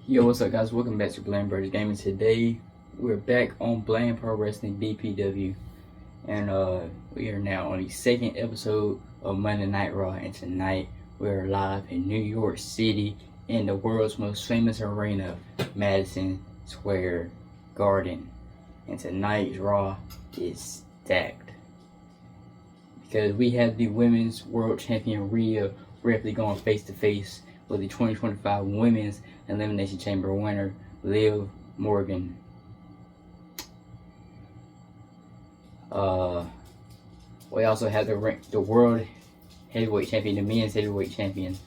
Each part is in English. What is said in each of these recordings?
Yo, what's up, guys? Welcome back to Bland Brothers Gaming. Today, we're back on Bland Pro Wrestling BPW, and we are now on the second episode of Monday Night Raw. And tonight, we're live in New York City in the world's most famous arena, Madison Square Garden. And tonight's Raw is stacked because we have the Women's World Champion Rhea Ripley going face to face with the 2025 Women's Elimination Chamber winner, Liv Morgan. We also have the World Heavyweight Champion, the Men's Heavyweight Champion,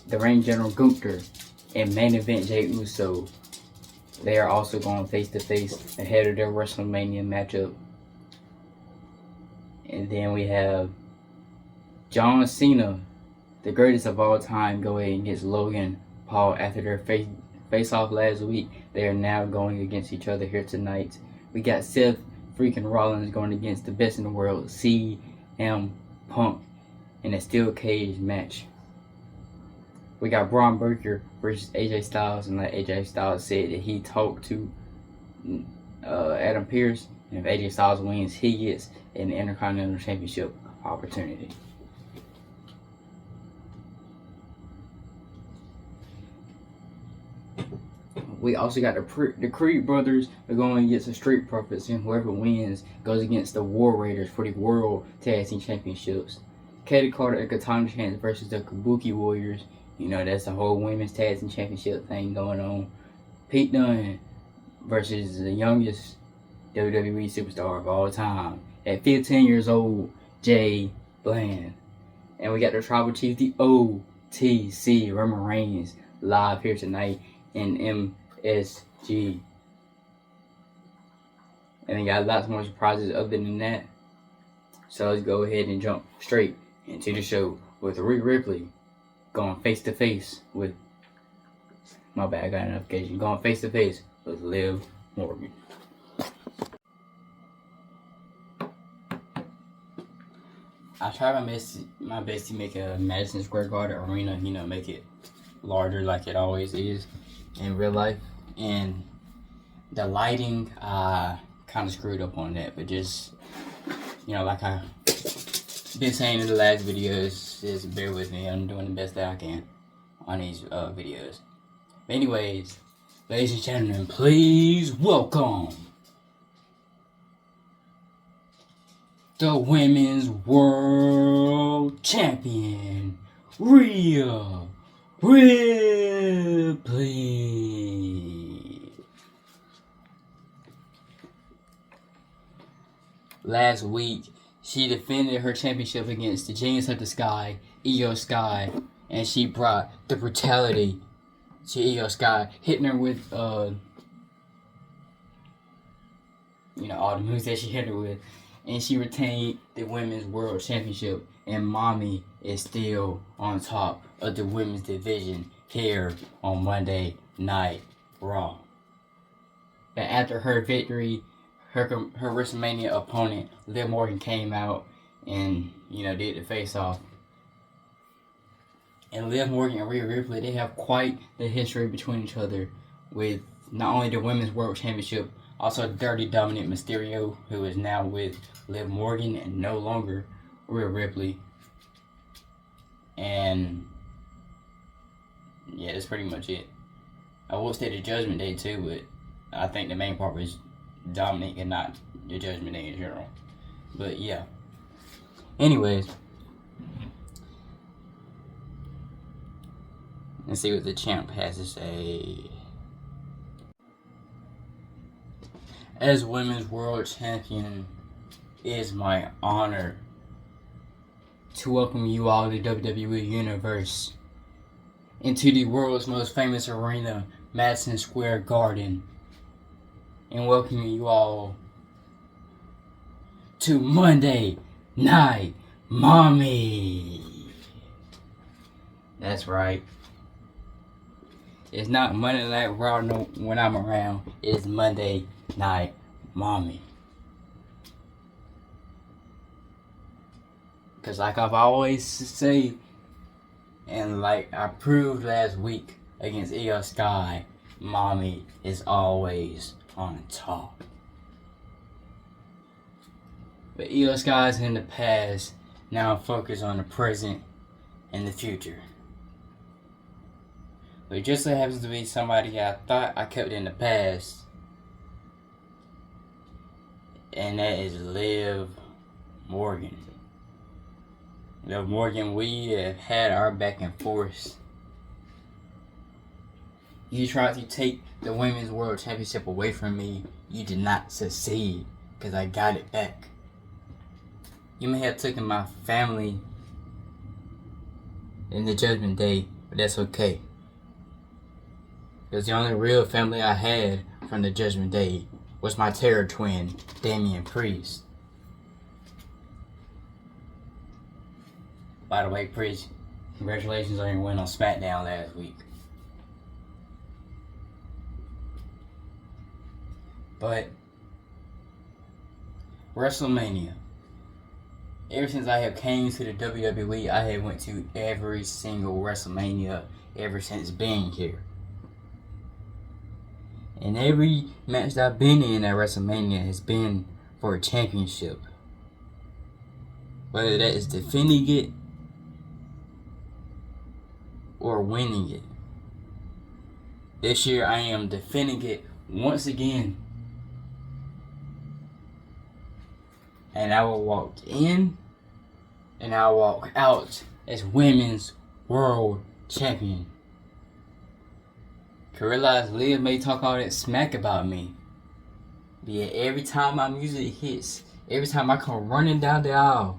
the Reign General Gunther, and Main Event Jey Uso. They are also going face to face ahead of their WrestleMania matchup. And then we have John Cena, the greatest of all time, going against Logan Paul after their face-off last week. They are now going against each other here tonight. We got Seth freaking Rollins going against the best in the world, CM Punk, in a steel cage match. We got Braun Breaker versus AJ Styles, and like AJ Styles said that he talked to Adam Pearce, and if AJ Styles wins, he gets an Intercontinental Championship opportunity. We also got the Creed brothers are going against the Street Profits, and whoever wins goes against the War Raiders for the World Tag Team Championships. Katie Carter and Katana Chance versus the Kabuki Warriors. You know, that's the whole Women's Tag Team Championship thing going on. Pete Dunne versus the youngest WWE superstar of all time, at 15 years old, Jay Bland. And we got the Tribal Chief, the OTC, Roman Reigns, live here tonight in MSG. And we got lots more surprises other than that. So let's go ahead and jump straight into the show with Rhea Ripley going face to face with, my bad, I got a notification, going face to face with Liv Morgan. I tried my best to make a Madison Square Garden arena, you know, make it larger like it always is in real life, and the lighting kind of screwed up on that, but just, you know, like I been saying in the last videos, just bear with me. I'm doing the best that I can on these videos. But anyways, ladies and gentlemen, please welcome the Women's World Champion, Rhea Ripley. Last week, she defended her championship against the Genius of the Sky, Io Sky, and she brought the brutality to Io Sky, hitting her with, you know, all the moves that she hit her with. And she retained the Women's World Championship, and Mommy is still on top of the women's division here on Monday Night Raw. And after her victory, her WrestleMania opponent, Liv Morgan, came out and, you know, did the face-off. And Liv Morgan and Rhea Ripley, they have quite the history between each other, with not only the Women's World Championship, also Dirty Dominant Mysterio, who is now with Liv Morgan and no longer Rhea Ripley. And yeah, that's pretty much it. I will say the Judgment Day too, but I think the main part was Dominic and not the Judgment Day in general. But yeah. Anyways, let's see what the champ has to say. As Women's World Champion, it is my honor to welcome you all to the WWE Universe, into the world's most famous arena, Madison Square Garden, and welcoming you all to Monday Night Mommy. That's right. It's not Monday Night Raw when I'm around. It's Monday Night Mommy. Because like I've always say, and like I proved last week against Io Sky, mommy is always on top. But Io Sky's in the past, now focus on the present and the future. But it just so happens to be somebody I thought I kept in the past. And that is Liv Morgan. Liv Morgan, we have had our back and forth. You tried to take the Women's World Championship away from me. You did not succeed, because I got it back. You may have taken my family in the Judgment Day, but that's okay. Because the only real family I had from the Judgment Day was my terror twin, Damian Priest. By the way, Priest, congratulations on your win on SmackDown last week. But WrestleMania. Ever since I have came to the WWE, I have went to every single WrestleMania ever since being here. And every match that I've been in at WrestleMania has been for a championship. Whether that is defending it or winning it. This year I am defending it once again. And I will walk in and I will walk out as Women's World Champion. I realize Liv may talk all that smack about me. But yet every time my music hits, every time I come running down the aisle,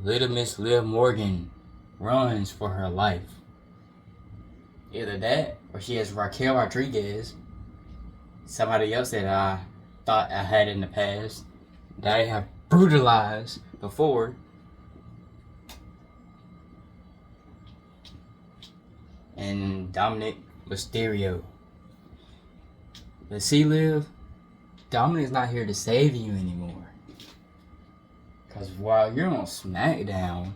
Little Miss Liv Morgan runs for her life. Either that, or she has Raquel Rodriguez, somebody else that I thought I had in the past, that I have brutalized before. And Dominic Mysterio. But see, Liv, Dominic's not here to save you anymore. Because while you're on SmackDown,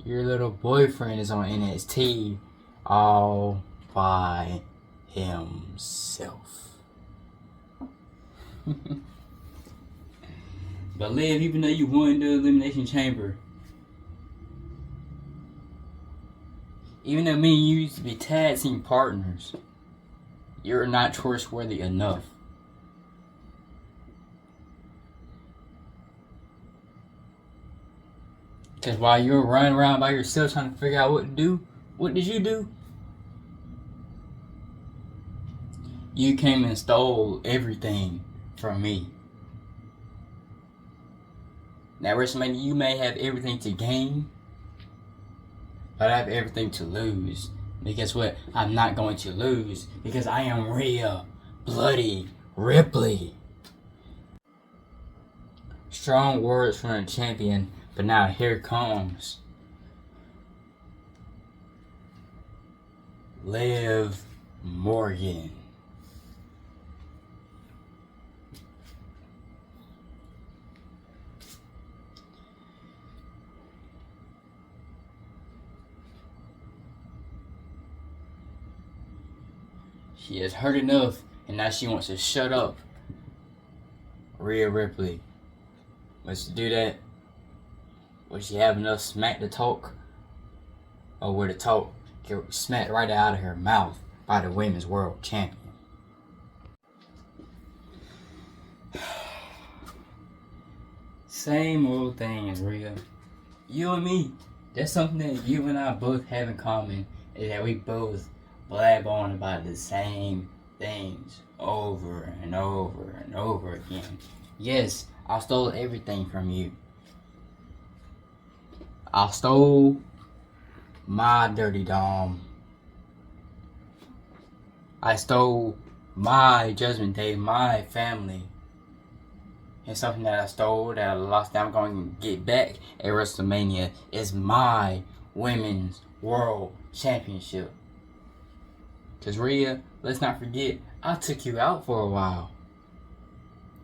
your little boyfriend is on NXT all by himself. But Liv, even though you won the Elimination Chamber, even though me and you used to be tag team partners, you're not trustworthy enough. Because while you were running around by yourself trying to figure out what to do, what did you do? You came and stole everything from me. Now, WrestleMania, you may have everything to gain, but I have everything to lose. But guess what? I'm not going to lose because I am Rhea Bloody Ripley. Strong words from a champion, but now here comes Liv Morgan. She has heard enough, and now she wants to shut up Rhea Ripley. But to do that, will she have enough smack to talk? Or will the talk get smacked right out of her mouth by the Women's World Champion? Same old thing as Rhea. You and me, that's something that you and I both have in common, is that we both blab on about the same things over and over and over again. Yes, I stole everything from you. I stole my dirty dom. I stole my Judgment Day, my family. And something that I stole, that I lost, that I'm going to get back at WrestleMania is my Women's World Championship. Because Rhea, let's not forget, I took you out for a while.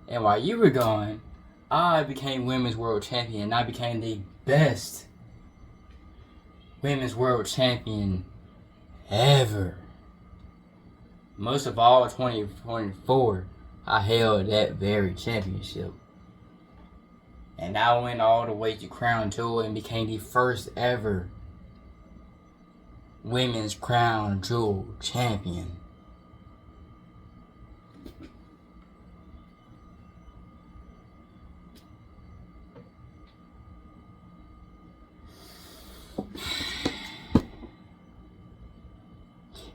And while you were gone, I became Women's World Champion, and I became the best Women's World Champion ever. Most of all, 2024, I held that very championship. And I went all the way to Crown Jewel and became the first ever Women's Crown Jewel Champion.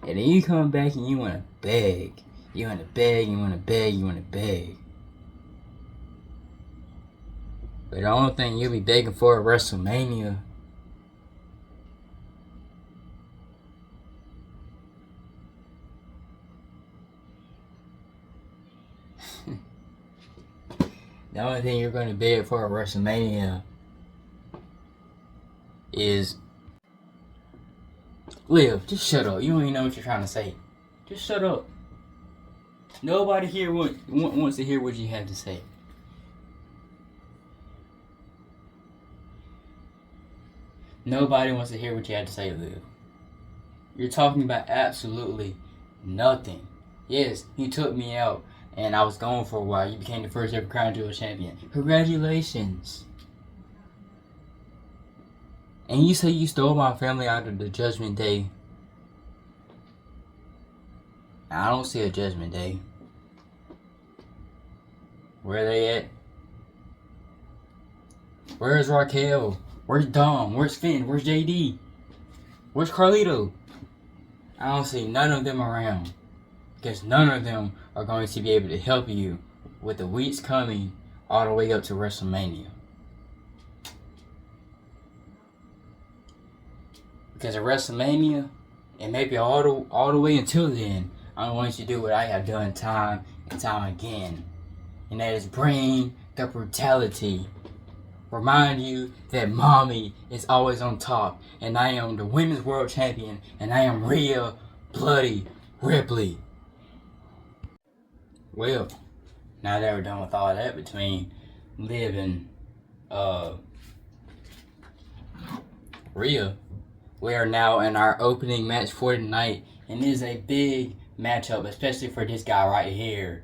And then you come back and you want to beg. You want to beg, you want to beg, you want to beg. But the only thing you'll be begging for at WrestleMania the only thing you're going to beg for at WrestleMania is Liv, just shut up. You don't even know what you're trying to say. Just shut up. Nobody here wants to hear what you have to say. Nobody wants to hear what you have to say, Liv. You're talking about absolutely nothing. Yes, you took me out and I was gone for a while. You became the first ever Crown Jewel champion. Congratulations. And you say you stole my family out of the Judgment Day. I don't see a Judgment Day. Where are they at? Where's Raquel? Where's Dom? Where's Finn? Where's JD? Where's Carlito? I don't see none of them around. Because none of them are going to be able to help you with the weeks coming all the way up to WrestleMania. Because at WrestleMania, and maybe all the way until then, I'm going to do what I have done time and time again. And that is bring the brutality. Remind you that mommy is always on top. And I am the Women's World Champion. And I am Rhea Bloody Ripley. Well, now that we're done with all that between Liv and Rhea, we are now in our opening match for tonight, and it is a big matchup, especially for this guy right here.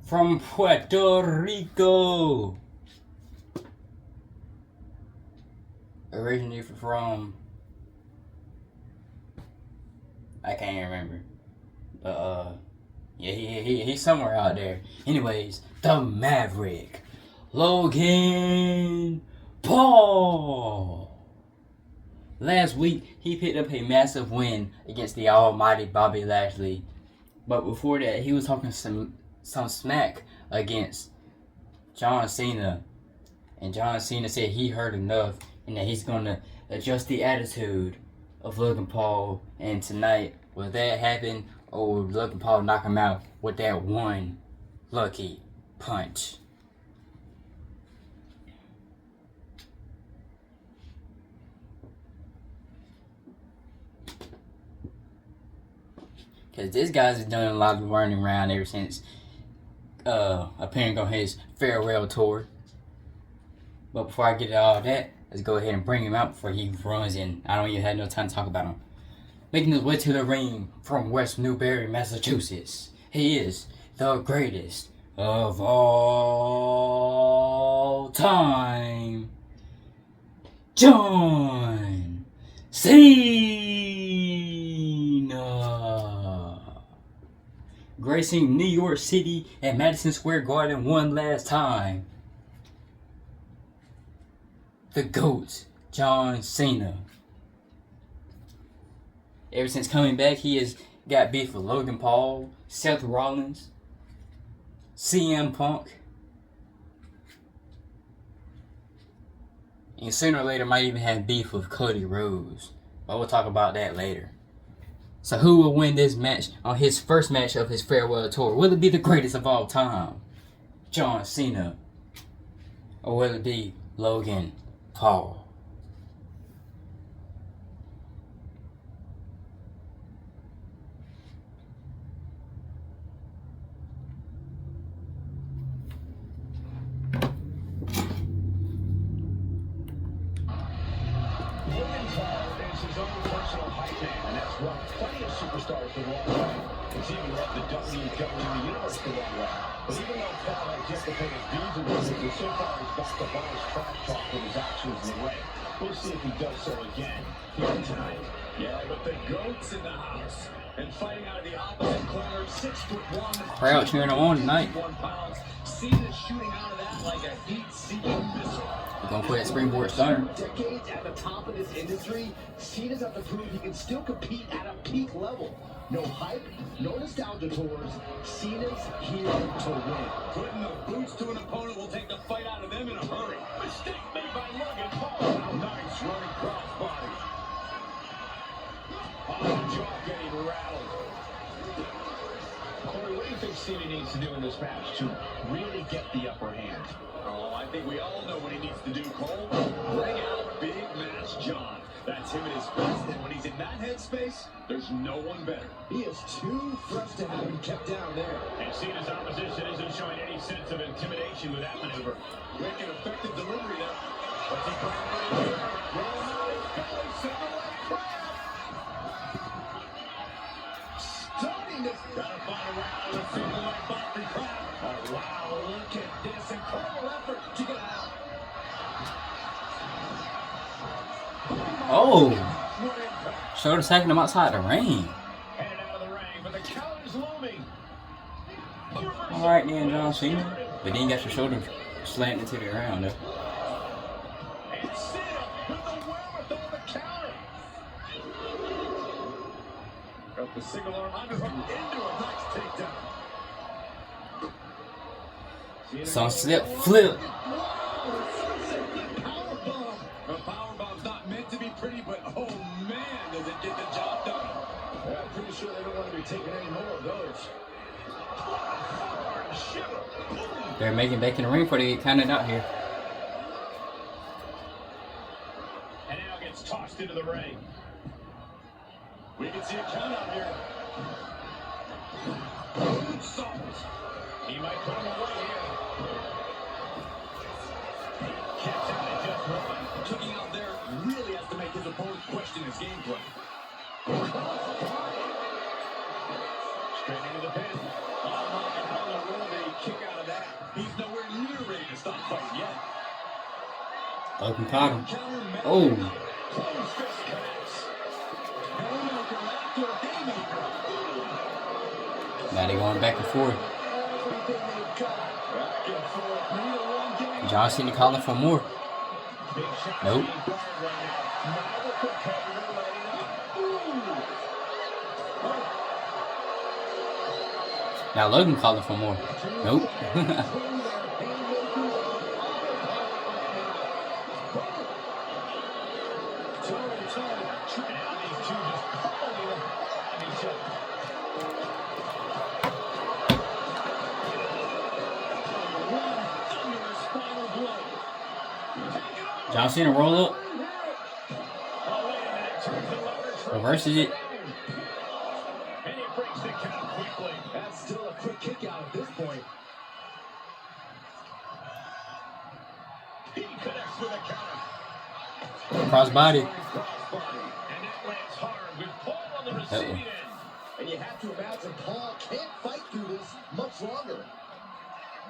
From Puerto Rico. Originally from, I can't even remember. But yeah, he's somewhere out there. Anyways, the Maverick, Logan Paul. Last week, he picked up a massive win against the almighty Bobby Lashley. But before that, he was talking some smack against John Cena. And John Cena said he heard enough and that he's going to adjust the attitude of Logan Paul. And tonight, will that happen, or will Logan Paul knock him out with that one lucky punch? Because this guy's done a lot of running around ever since appearing on his farewell tour. But before I get to all that, let's go ahead and bring him out before he runs in. I don't even have no time to talk about him. Making his way to the ring from West Newbury, Massachusetts. He is the greatest of all time. John Cena. Gracing New York City at Madison Square Garden one last time. The GOAT, John Cena. Ever since coming back, he has got beef with Logan Paul, Seth Rollins, CM Punk, and sooner or later might even have beef with Cody Rhodes. But we'll talk about that later. So who will win this match on his first match of his farewell tour? Will it be the greatest of all time, John Cena? Or will it be Logan Paul? his own personal hype man, and that's brought plenty of superstars the wrong way. It's even led the WWE Universe the wrong way. But even though Paul has dissipated visually, so far he's got the boss trash talk with his actions in the ring. We'll see if he does so again here tonight. Yeah, but the GOAT's in the house. And fighting out of the opposite corner, 6'1", crowd cheering on tonight. Cena shooting out of that like a heat-seeking missile. We're gonna put that springboard stunner. Decades at the top of this industry, Cena's have to prove he can still compete at a peak level. No hype, no nostalgia tours. Cena's here to win. Putting the boots to an opponent will take the fight out of them in a hurry. Mistake made by Logan. Oh, nice running crossbody. Oh, jaw getting rattled. Corey, what do you think Cena needs to do in this match to really get the upper hand? Oh, I think we all know what he needs to do, Cole. Bring out Big Match John. That's him at his best, and when he's in that headspace, there's no one better. He is too fresh to have him kept down there. And Cena's opposition isn't showing any sense of intimidation with that maneuver. Quick and effective delivery there. What's he going to do? Rolling out his belly, single leg crab. Stunning this. Gotta find a round with a single leg Boston crab. Oh, wow, look at this incredible effort to get out. Oh, shoulder taking him outside the ring. Headed out of the ring, but the counter's looming. All right then, John Cena. But then you got your shoulder slammed into the ground though. And Cena with the wherewithal to counter. Got the single arm underhook into a nice takedown. Sunset flip. A powerbomb's not meant to be pretty, but oh man, does it get the job done. I'm pretty sure they don't want to be taking any more of those. They're making back in the ring before they get counted out here. And now gets tossed into the ring. We can see a count out here. He might put him away here. Kicks out at just one. Kicking out there really has to make his opponent question his game plan. Straight into the pin. Oh my, how in the world did he kick out of that? He's nowhere near ready to stop fighting yet. Logan caught him. Oh. Close fist connects. Haymaker after haymaker. Now they're going back and forth. Everything they've got. Back and forth. Neither one getting. John Cena calling for more. Big shot Nope. being guarded right now. Now the competitor lighting up. Ooh. Now Logan calling for more. Nope. John Cena roll up. Reverses it. And he breaks the count quickly. That's still a quick kick out at this point. He connects with a counter. Crossbody. And that lands hard with Paul on the receiving end. And you have to imagine Paul can't fight through this much longer.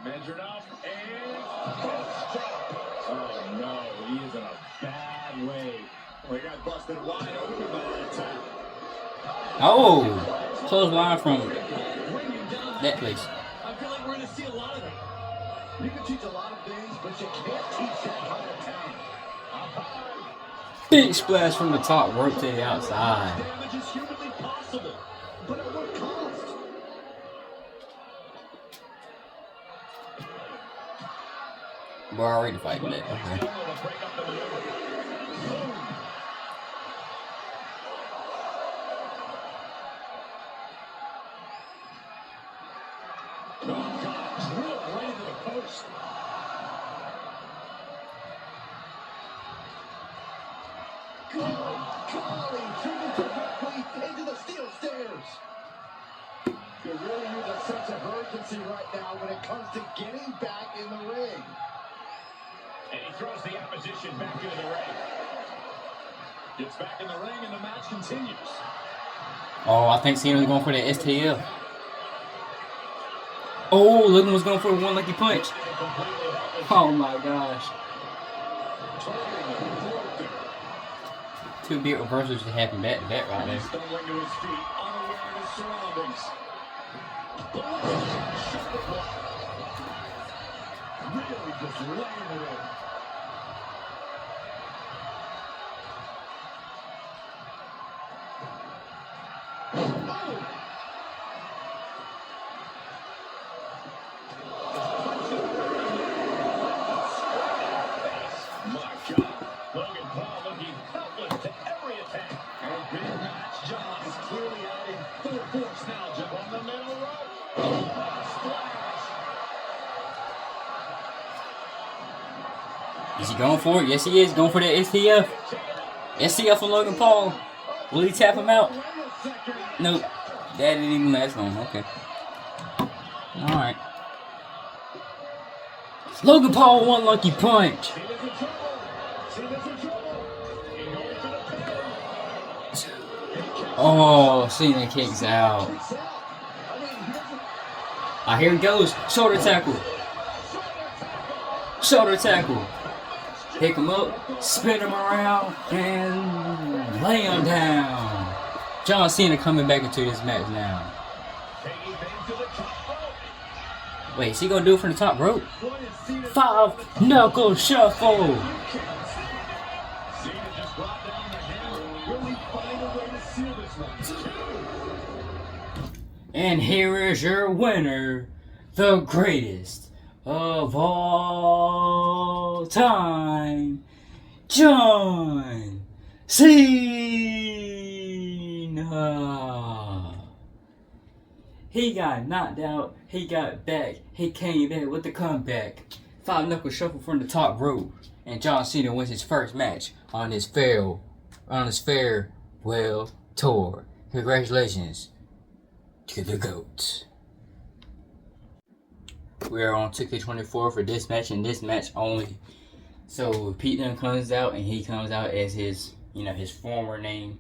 Measured up and oh no, he is in a bad way. We got busted wide open by that time. Oh, close line from that place. I feel like we're going to see a lot of that. You can teach a lot of things, but you can't teach that kind of talent. Big splash from the top, rope to the outside. Damage is humanly possible, but at what cost? We're already fighting that. Okay. Oh, God, drilled right into the post. Golly, driven directly into the steel stairs. You really use a sense of urgency right now when it comes to getting back in the ring. And he throws the opposition back into the ring. Gets back in the ring and the match continues. Oh, I think Cena was going for the STL. Oh, Logan was going for one lucky punch. Oh my gosh. Two big reversals just happened back to back right there. Stumbling to his feet, unaware of his surroundings. Really just laying it in. Logan Paul looking helpless to every attack. And Big Match John is clearly out in full force now. Jump on the middle rope. Oh, splash. Is he going for it? Yes, he is. Going for the STF. STF from Logan Paul. Will he tap him out? Nope. That didn't even last long. Okay. Alright. Logan Paul, one lucky punch. Oh, Cena kicks out. Ah, here he goes. Shoulder tackle. Shoulder tackle. Pick him up, spin him around, and lay him down. John Cena coming back into this match now. Wait, is he gonna do it from the top rope? 5 knuckle shuffle. And here is your winner, the greatest of all time, John Cena. He got knocked out, he got back, he came back with the comeback. 5 knuckle shuffle from the top rope, and John Cena wins his first match on his farewell tour. Congratulations to the GOAT. We are on 2K24 for this match and this match only. So Pete Dunne comes out and he comes out as his, his former name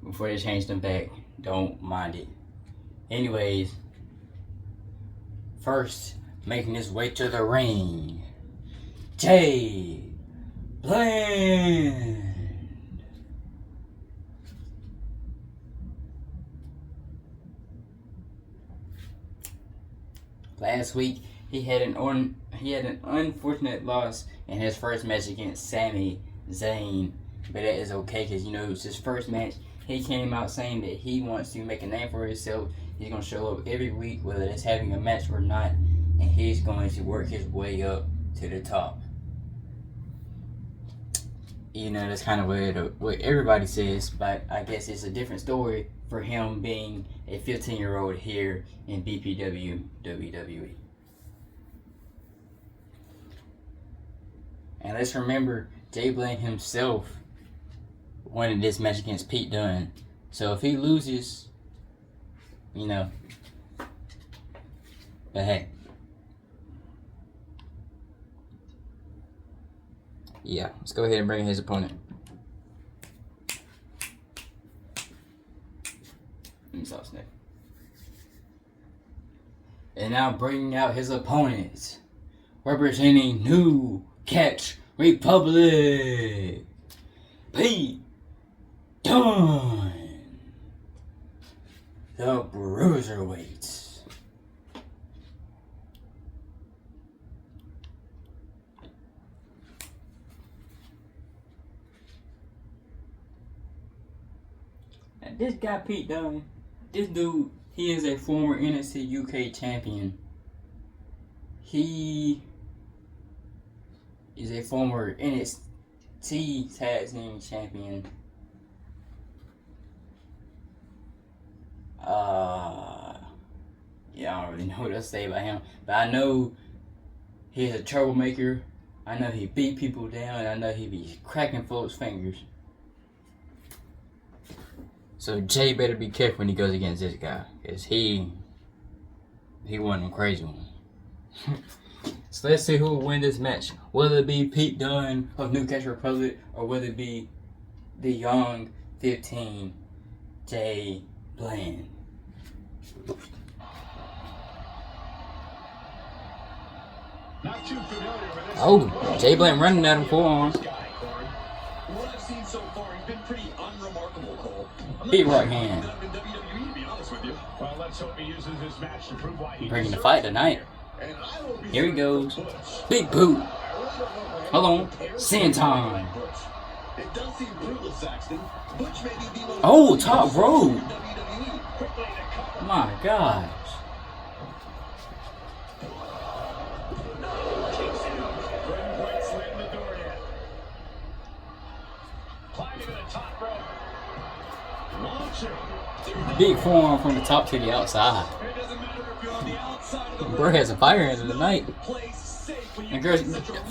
before they changed him back. Don't mind it. Anyways, first making his way to the ring, Jay Bland. Last week, he had an unfortunate loss in his first match against Sami Zayn, but that is okay because it was his first match. He came out saying that he wants to make a name for himself. He's gonna show up every week, whether it's having a match or not, and he's going to work his way up to the top. That's kind of what everybody says, but I guess it's a different story for him being a 15-year-old here in BPW WWE. And let's remember, Jay Bland himself wanted this match against Pete Dunne. So if he loses, but hey. Yeah, let's go ahead and bring in his opponent. And now bringing out his opponents, representing New Catch Republic, Pete Dunne, the Bruiserweights. And this guy Pete Dunne, this dude, he is a former NXT UK champion. He is a former NXT Tag Team champion. I don't really know what to say about him, but I know he's a troublemaker. I know he beat people down, and I know he be cracking folks' fingers. So Jay better be careful when he goes against this guy, because he wasn't a crazy one. So let's see who will win this match. Whether it be Pete Dunne of New Catch Republic, or whether it be the young 15, Jay Bland. Not too familiar with this. Oh, Jay Bland running at him forearm. What I've seen so far, he's been pretty unremarkable, Cole. Big right hand. In WWE, to be honest with you. Well, let's hope he uses this match to prove why he Bringing the fight tonight. Here he goes. Big boot. Hold on. Sin time. It does seem brutal, Saxton. Butch may be the most Oh, top rope. WWE. My gosh. Big forearm from the top to the outside. Bro has a fire in tonight. And girls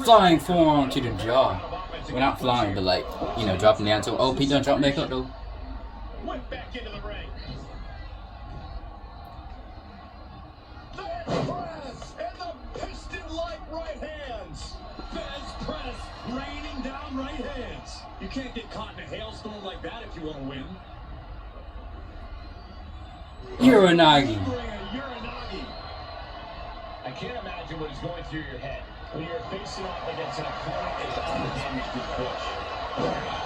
flying forearm to the jaw. Well, not flying, but like, you know, dropping down to. Oh, Pete done drop back up though. Went back into the ring. Fez press and the piston-like right hands. Fez press, raining down right hands. You can't get caught in a hailstorm like that if you want to win. Uranagi. I can't imagine what is going through your head when you're facing off against an opponent as undamaged as Butch.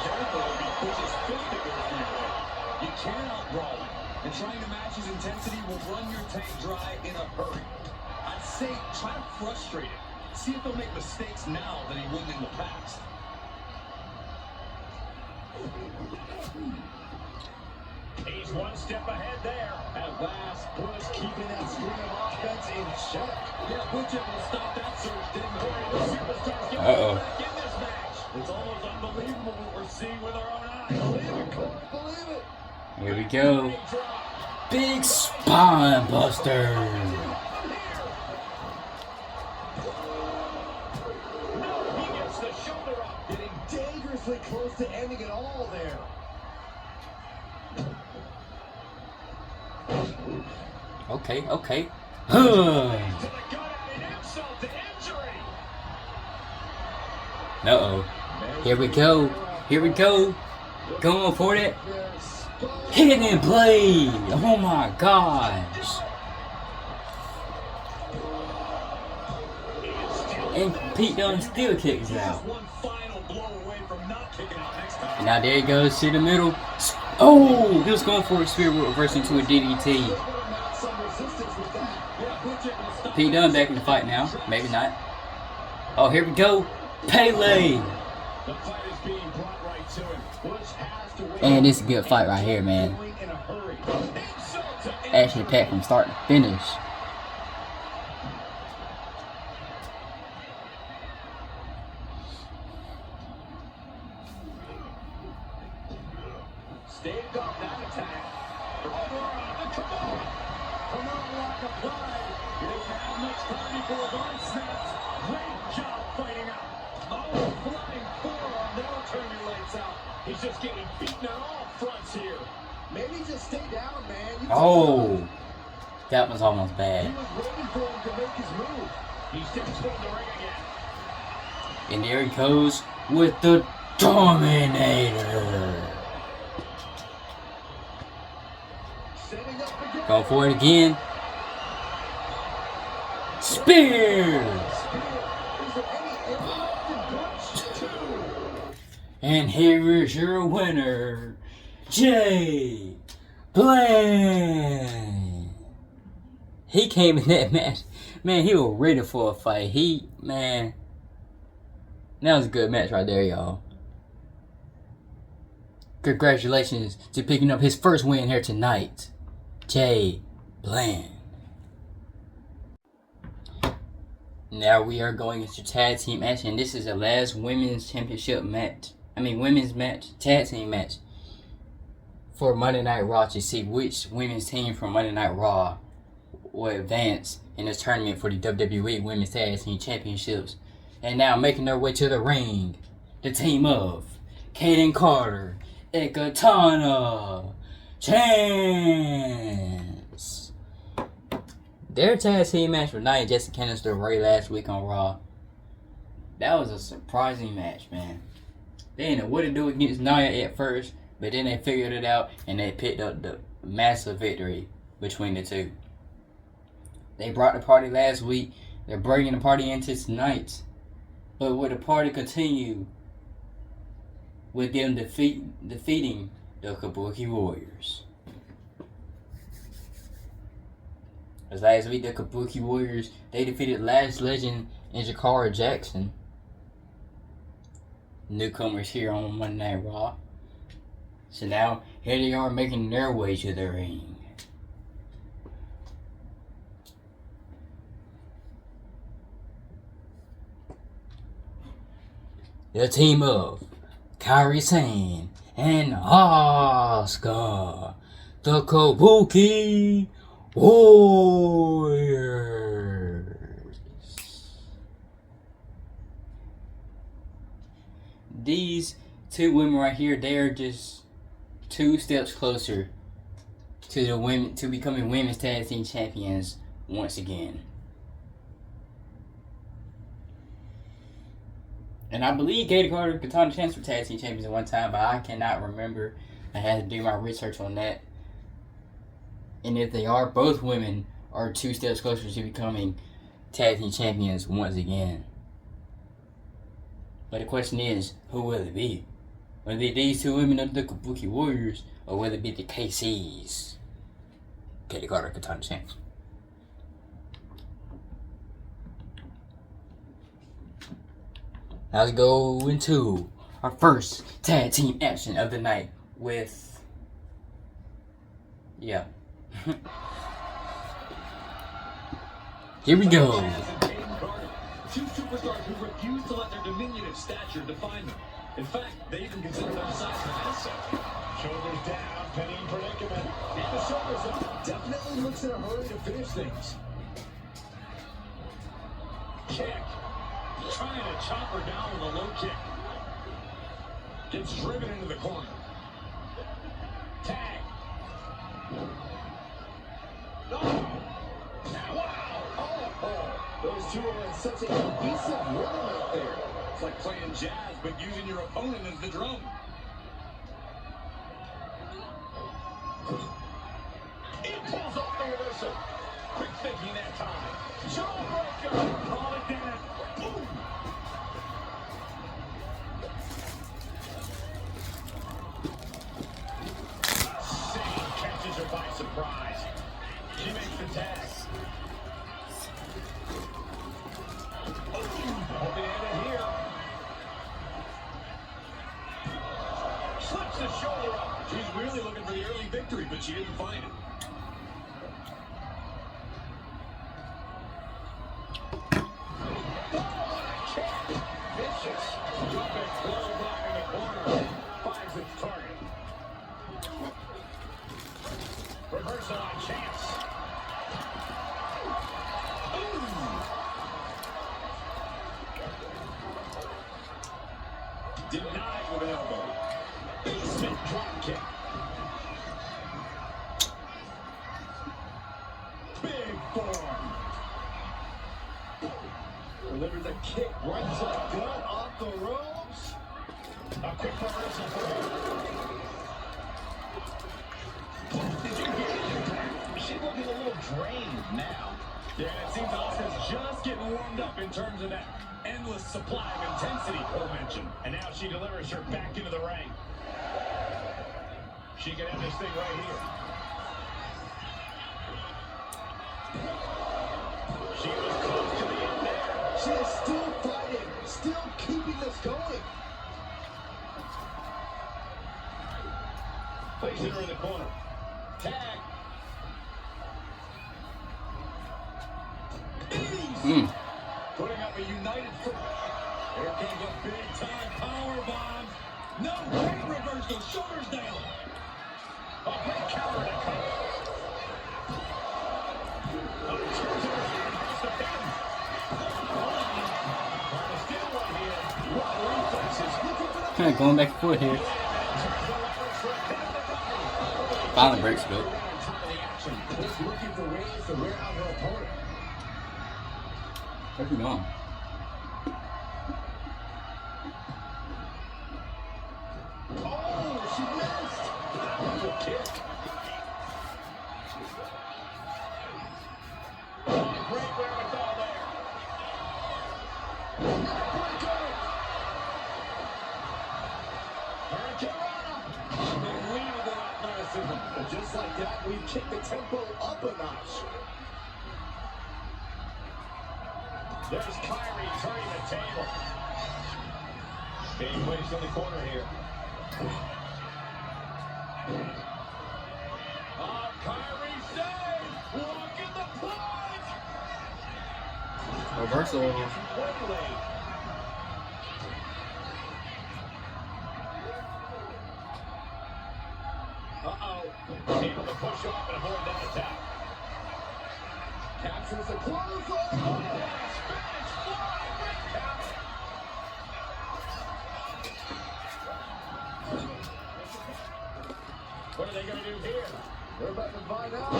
Careful, it'll be Butch's fist that goes through your head. You can't outbrawl him, and trying to match his intensity will run your tank dry in a hurry. I'd say try to frustrate him. See if he'll make mistakes now that he wouldn't in the past. He's one step ahead there. At last, Butch keeping that stream of offense in check. Yeah, Butch able to stop that surge, didn't he? The superstars get back in this match. It's almost unbelievable what we're seeing with our own eyes. Believe it, Corey, believe it. Here we go. Big spine buster. No, he gets the shoulder up. Getting dangerously close to ending it all there. Okay, okay. Uh-oh. Here we go. Here we go. Going for it. Hidden blade. Oh my gosh. And Pete Dunne still kicks out. And now there he goes to the middle. Oh, he was going for a spear reverse into a DDT. Pete Dunne back in the fight now. Maybe not. Oh, here we go. Pele. And this is a good fight right here, man. Action packed from start to finish. Staved off that attack. Come on, like a fly. He didn't have much time before his arm snaps. Great job fighting out. Oh, flying forearm that'll turn your lights out. He's just getting beaten on all fronts here. Maybe just stay down, man. Oh, that was almost bad. He was waiting for him to make his move. He steps foot in the ring again. And there he goes with the Dominator. Go for it again. Spear. And here is your winner, Jay Bland. He came in that match. Man, he was ready for a fight. Man, that was a good match right there, y'all. Congratulations to picking up his first win here tonight, Jay Bland. Now we are going into tag team action. This is the last women's championship match. Women's match, tag team match for Monday Night Raw to see which women's team from Monday Night Raw will advance in this tournament for the WWE Women's Tag Team Championships. And now making their way to the ring, the team of Kaden Carter, Ekatana, Chance. Their tag team match with Nia Jax, Candice LeRae last week on Raw. That was a surprising match, man. They didn't know what to do against Nia at first, but then they figured it out and they picked up the massive victory between the two. They brought the party last week. They're bringing the party into tonight. But will the party continue with them defeating the Kabuki Warriors? As last week, the Kabuki Warriors, they defeated Last Legend and Jakara Jackson, newcomers here on Monday Night Raw. So now, here they are making their way to the ring. The team of Kairi-Sane and Asuka, the Kabuki Warriors. These two women right here, they are just 2 steps closer to the women to becoming women's tag team champions once again. And I believe Katie Carter and Katana Chance were tag team champions at one time, but I cannot remember. I had to do my research on that. And if they are, both women are 2 steps closer to becoming tag team champions once again. But the question is, who will it be? Will it be these 2 women of the Kabuki Warriors, or will it be the KCs? Katie Carter and Katana Chance. Now let's go into our first tag team action of the night with... yeah. Here we go. 2 superstars who refuse to let their diminutive stature define them. In fact, they even consider their size an asset. Shoulders down, penny in predicament. And the shoulders up. Definitely looks in a hurry to finish things. Kick. Trying to chop her down with a low kick. Gets driven into the corner. Tag. Oh. Wow. Oh. Those 2 are in such a cohesive rhythm out there. It's like playing jazz, but using your opponent as the drum. He pulls off the reversal. Quick thinking that time. Jawbreaker. Call it down. Boom. Cena catches her by surprise. She makes the tag. Hoping to end it here. Slips the shoulder up. She's really looking for the early victory, but she didn't find it. Vicious. Dropping blow back in the corner. Finds its target. Reversal on Chance. Denied with an elbow. Basement drop kick. Big form. Delivers a kick right to the gut off the ropes. A quick reversal for her. Did you hear it? She's looking a little drained now. Yeah, it seems Asuka's just getting warmed up in terms of that endless supply of intensity Cole mentioned. And now she delivers her back into the ring. She can end this thing right here. She was close to the end there. She is still fighting, still keeping this going. Placing her in the corner. Tag. Putting up a united front. Here comes a big-time power bomb. No, great reversal. Shoulders down. A great counter to cover. Kind of going back and forth here. Finally breaks good. Looking for ways to wear out her opponent. Where's he going? Just like that, we've kicked the tempo up a notch. There's Kyrie turning the table. Being placed in the corner here. Kyrie saved! Walking the point! Reversal. Able to push off and avoid that attack. Captures the corner flag. Spanish fly. What are they going to do here? We're about to find out.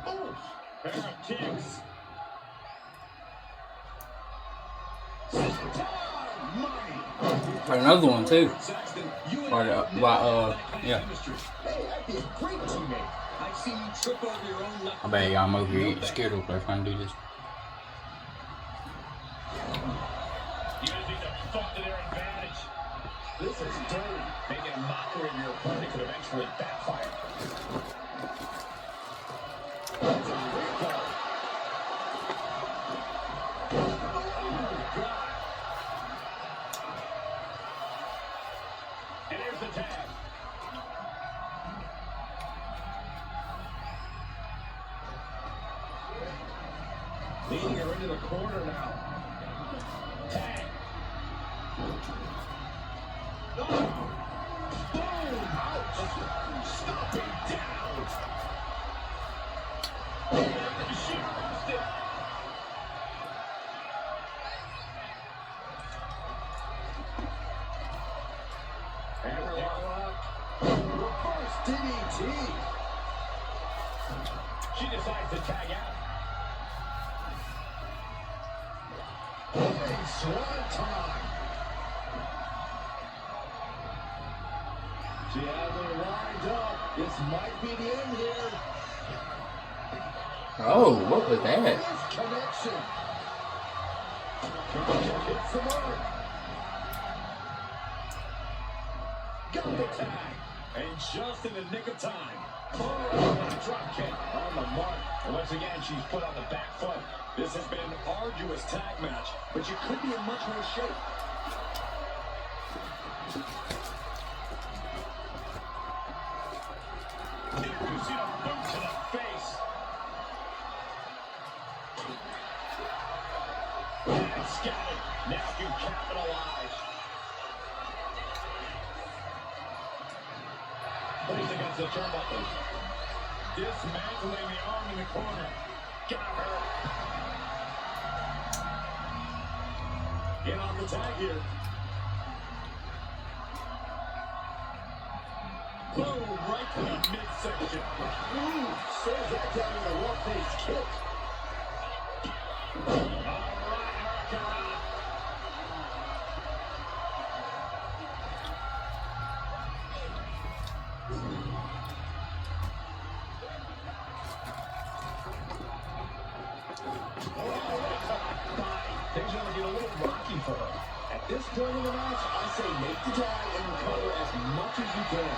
Oh, pair of kicks. Got another one too. Yeah. I bet y'all I'm over here scared of if I do this. Using the thought to their advantage. This is dirty. Making a mockery of your opponent could eventually backfire. That's a recall. Oh, God. And here's the tag. Leading her into the corner now. Tag. Oh. Boom! Ouch! Stomping down. She lost it. Hammerlock. Reverse DDT. She decides to tag out. Swan time. She has it lined up. This might be the end here. Oh, what was that? Connection. Hits the mark. Got the tag. And just in the nick of time. Oh, drop kick on the mark. And once again, she's put on the back foot. This has been an arduous tag match, but you could be in much more shape. You see a boot to the face. And scattered. Now can capitalize. Plays against the turnbuckle. Dismantling the arm in the corner. Got her. Get off the tag here. Boom, right to the midsection. Ooh, sends that down with a well-placed kick. All right, Hurricane. Things are going to get a little rocky for her. At this point in the match, I say make the tag and recover as much as you can.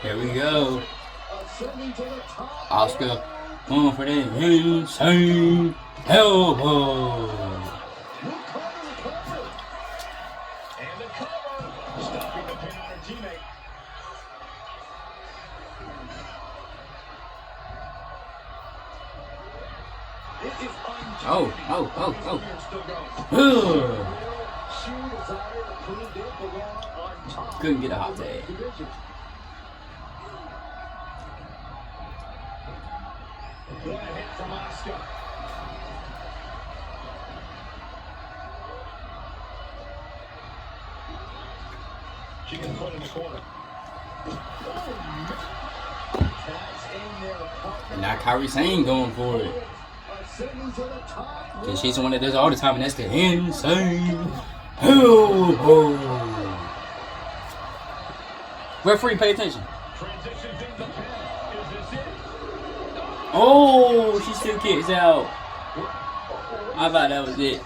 Here we go. Oscar going for that insane elbow. And the cover, stopping the pin on her teammate. It is couldn't get a hot tag. What a hit from Oscar. She gets put in the corner. And now Kyrie Sane going for it. Cause she's the one that does it all the time, and that's the insane elbow. Referee, pay attention. Oh, she still kicks out. I thought that was it.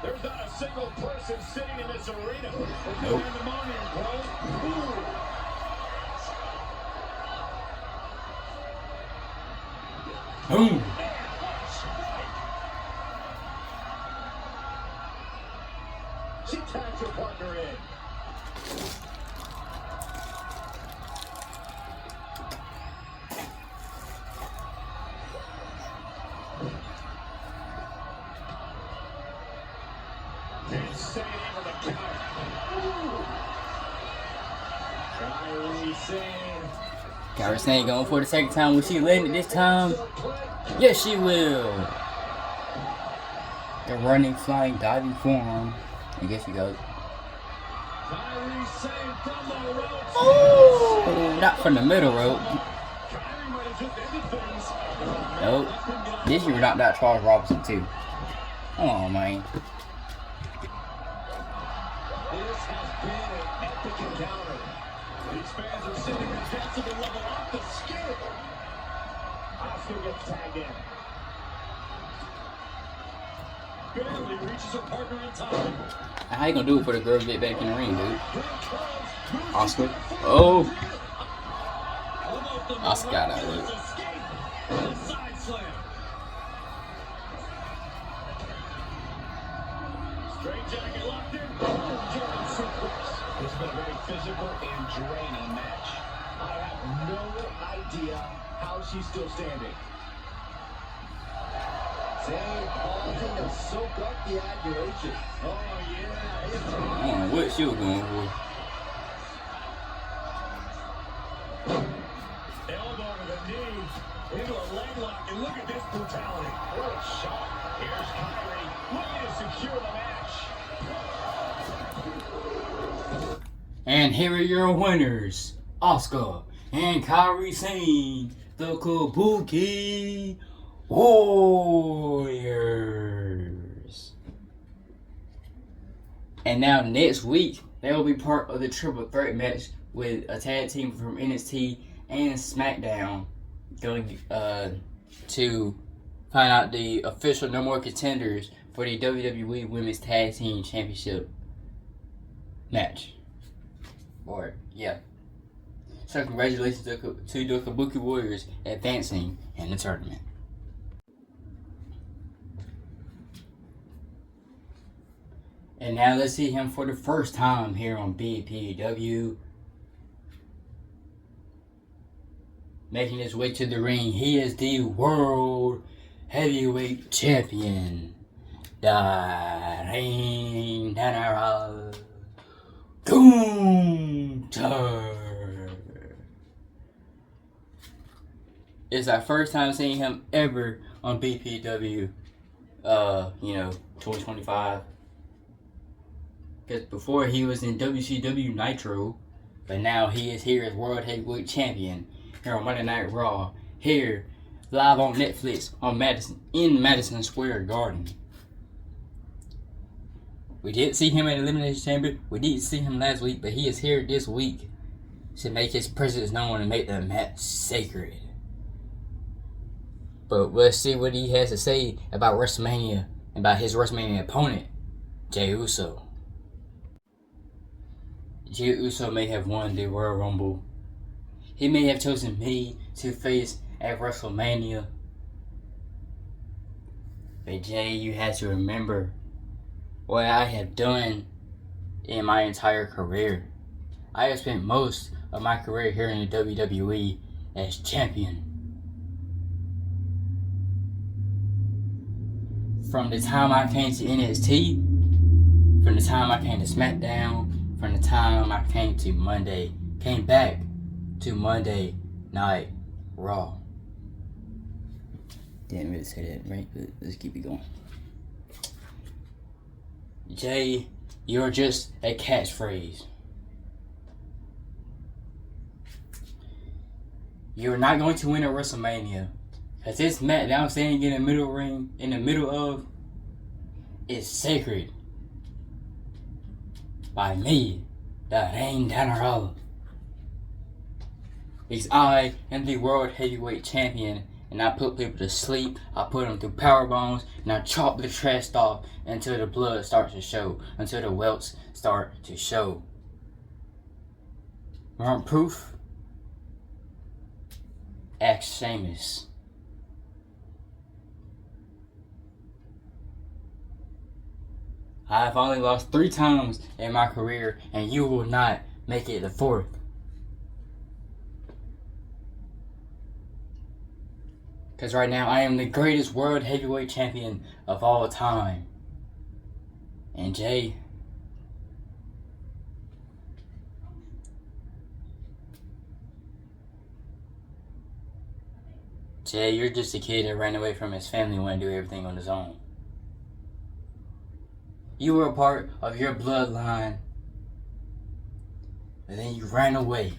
There's not a single person sitting in this arena. Nope. Boom. She tags her partner in. Insane able to count. Kairi Sane going for the second time. Will she land it this time? Yes, she will. The running, flying, diving forearm. I guess you go. Oh, not from the middle rope. Nope. This year knocked out Charles Robinson too. Come on, man. This has been an epic encounter. These fans are sitting at decibel level off the scale. Oscar gets tagged in. Barely reaches her partner in time. How you gonna do it for the girl to get back in the ring, dude? Oscar. Oh. Oscar got out of it. Side slam. Straight jacket locked in. German suplex. It's been a very physical and draining match. I have no idea how she's still standing. Zane pausing to soak up the admiration. Oh, yeah. I don't know what she was going for. Elbow to the knee. Into a leg lock. And look at this brutality. What a shot. Here's Kairi. Looking to secure the match. And here are your winners, Oscar and Kairi Sane, the Kabuki Warriors. And now next week, they will be part of the triple threat match with a tag team from NXT and SmackDown going to find out the official No More Contenders for the WWE Women's Tag Team Championship match. Or, yeah. So congratulations to the Kabuki Warriors advancing in the tournament. And now let's see him for the first time here on BPW. Making his way to the ring, he is the World Heavyweight Champion. Gunther. It's our first time seeing him ever on BPW, 2025. Because before he was in WCW Nitro, but now he is here as World Heavyweight Champion here on Monday Night Raw, here live on Netflix on Madison Square Garden. We did see him at Elimination Chamber. We did see him last week, but he is here this week to make his presence known and make the match sacred. But let's see what he has to say about WrestleMania and about his WrestleMania opponent, Jey Uso. Jey Uso may have won the Royal Rumble. He may have chosen me to face at WrestleMania. But Jey, you have to remember what I have done in my entire career. I have spent most of my career here in the WWE as champion. From the time I came to NXT, from the time I came to SmackDown, from the time I came back to Monday Night Raw. Didn't really say that, right? But let's keep it going. Jey, you're just a catchphrase. You're not going to win at WrestleMania. Because this match that I'm standing in the middle ring, in the middle of, is sacred. By me, the Reign General. Because I am the World Heavyweight Champion, and I put people to sleep, I put them through power bombs, and I chop the chest off until the blood starts to show, until the welts start to show. Want proof? Ask Sheamus. I have only lost 3 times in my career, and you will not make it the 4th. Because right now I am the greatest World Heavyweight Champion of all time. And Jay, you're just a kid that ran away from his family and wanted to do everything on his own. You were a part of your bloodline, and then you ran away.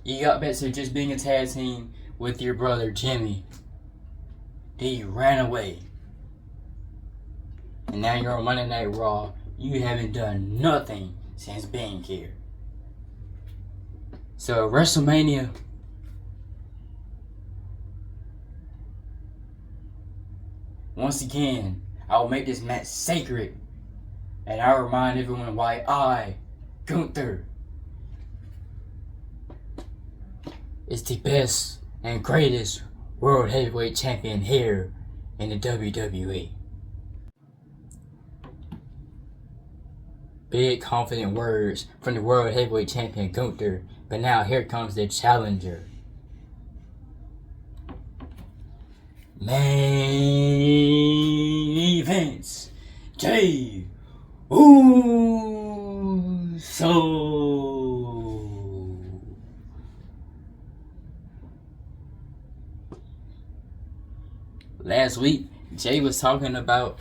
You got back to just being a tag team with your brother Jimmy. Then you ran away. And now you're on Monday Night Raw. You haven't done nothing since being here. So WrestleMania, once again, I will make this match sacred. And I will remind everyone why I, Gunther, is the best and greatest World Heavyweight Champion here in the WWE. Big confident words from the World Heavyweight Champion Gunther, but now here comes the challenger. Main events, Jey Uso. Last week, Jay was talking about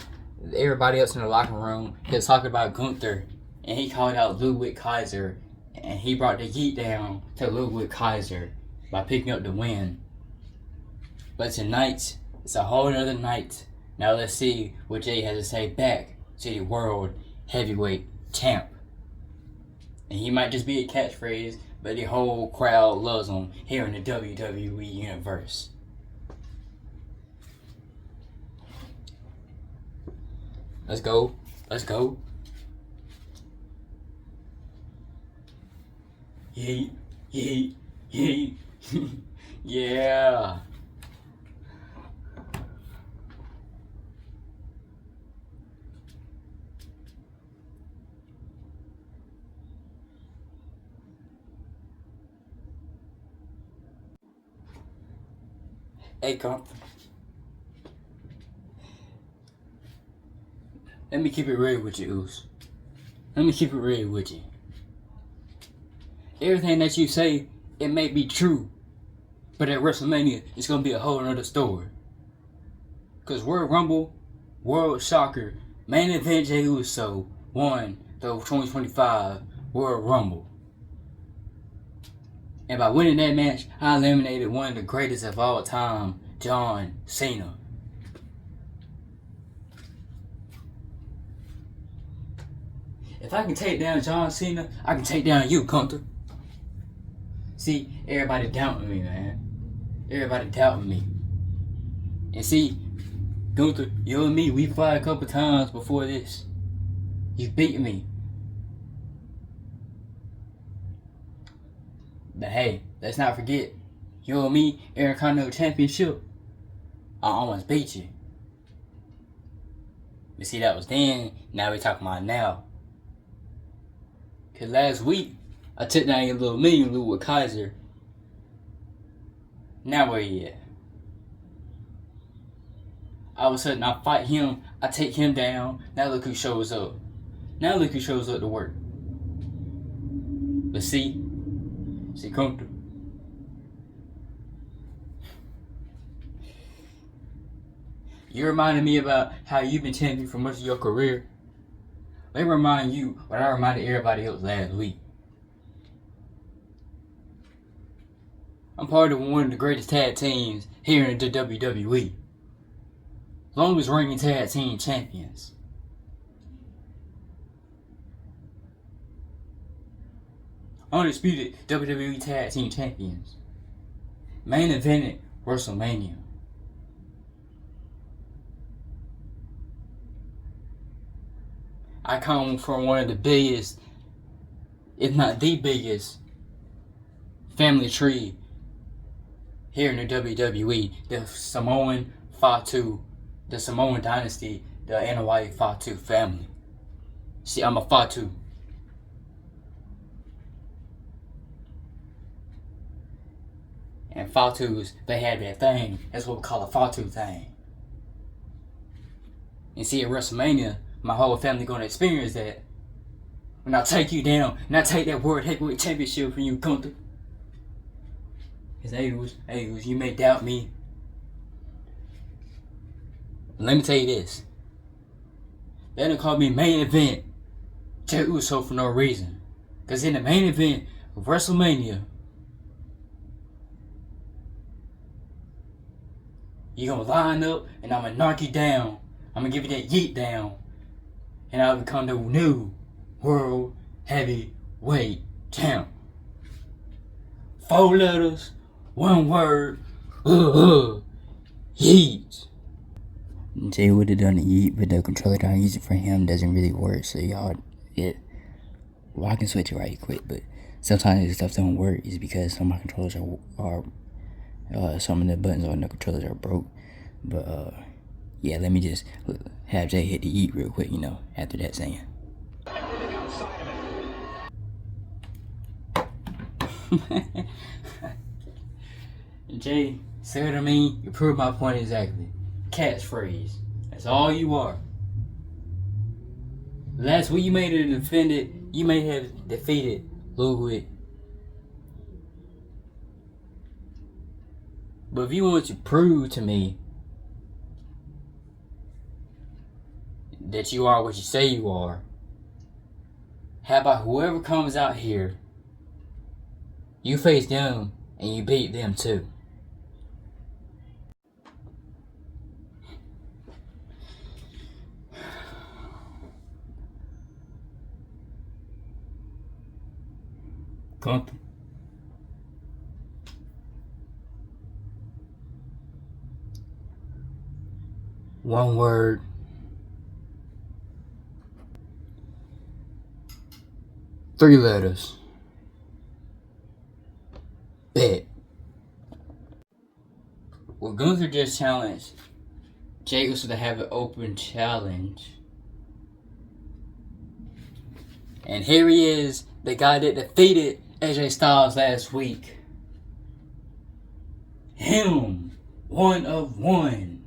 everybody else in the locker room. He was talking about Gunther, and he called out Ludwig Kaiser, and he brought the heat down to Ludwig Kaiser by picking up the win. But tonight, it's a whole other night. Now let's see what Jay has to say back to the World Heavyweight Champ. And he might just be a catchphrase, but the whole crowd loves him here in the WWE universe. Let's go. Let's go. Yeet, yeet, yeet. Yeah. Hey, comp. Let me keep it real with you, Oos. Let me keep it real with you. Everything that you say, it may be true, but at WrestleMania, it's gonna be a whole nother story. Cause World Rumble, World Shocker, main event Jey Uso won the 2025 World Rumble. And by winning that match, I eliminated one of the greatest of all time, John Cena. If I can take down John Cena, I can take down you, Gunther. See, everybody doubting me, man. Everybody doubting me. And see, Gunther, you and me, we fought a couple times before this. You beat me. But hey, let's not forget, you and me, Intercontinental Championship, I almost beat you. But see, that was then, now we talking about now. Cause last week, I took down your little minion Ludwig Kaiser. Now where he at? All of a sudden I fight him, I take him down, now look who shows up. Now look who shows up to work. But see, Gunther. You reminded me about how you've been champion for much of your career. Let me remind you what I reminded everybody else last week. I'm part of one of the greatest tag teams here in the WWE. Longest reigning tag team champions. Undisputed WWE tag team champions. Main evented WrestleMania. I come from one of the biggest, if not the biggest, family tree here in the WWE. The Samoan Fatu, the Samoan dynasty, the Anoa'i Fatu family. See, I'm a Fatu. And Fatus, they had that thing. That's what we call a Fatu thing. And see, at WrestleMania, my whole family gonna experience that. When I take you down, and I take that World Heavyweight Championship from you, Gunther. Because, hey, you may doubt me. Let me tell you this. They done called me main event Jey Uso for no reason. Because in the main event of WrestleMania, you're going to line up and I'm going to knock you down. I'm going to give you that yeet down. And I'll become the new World Heavyweight Champ. 4 letters, 1 word, yeet. Jay would have done the yeet, but the controller that I'm using for him doesn't really work. So y'all, well, I can switch it right quick, but sometimes this stuff don't work. Is because some of my controllers are some of the buttons on the controllers are broke. But yeah, let me just have Jay hit the yeet real quick, after that saying. Jay, say what I mean, you proved my point exactly. Catchphrase. That's all you are. Last week you may have defeated Logan. But if you want to prove to me that you are what you say you are, how about whoever comes out here, you face them and you beat them too. Gunther. One word. Three letters. Bet. Well, Gunther just challenged Jey Uso to have an open challenge. And here he is, the guy that defeated AJ Styles last week. Him, 1 of 1,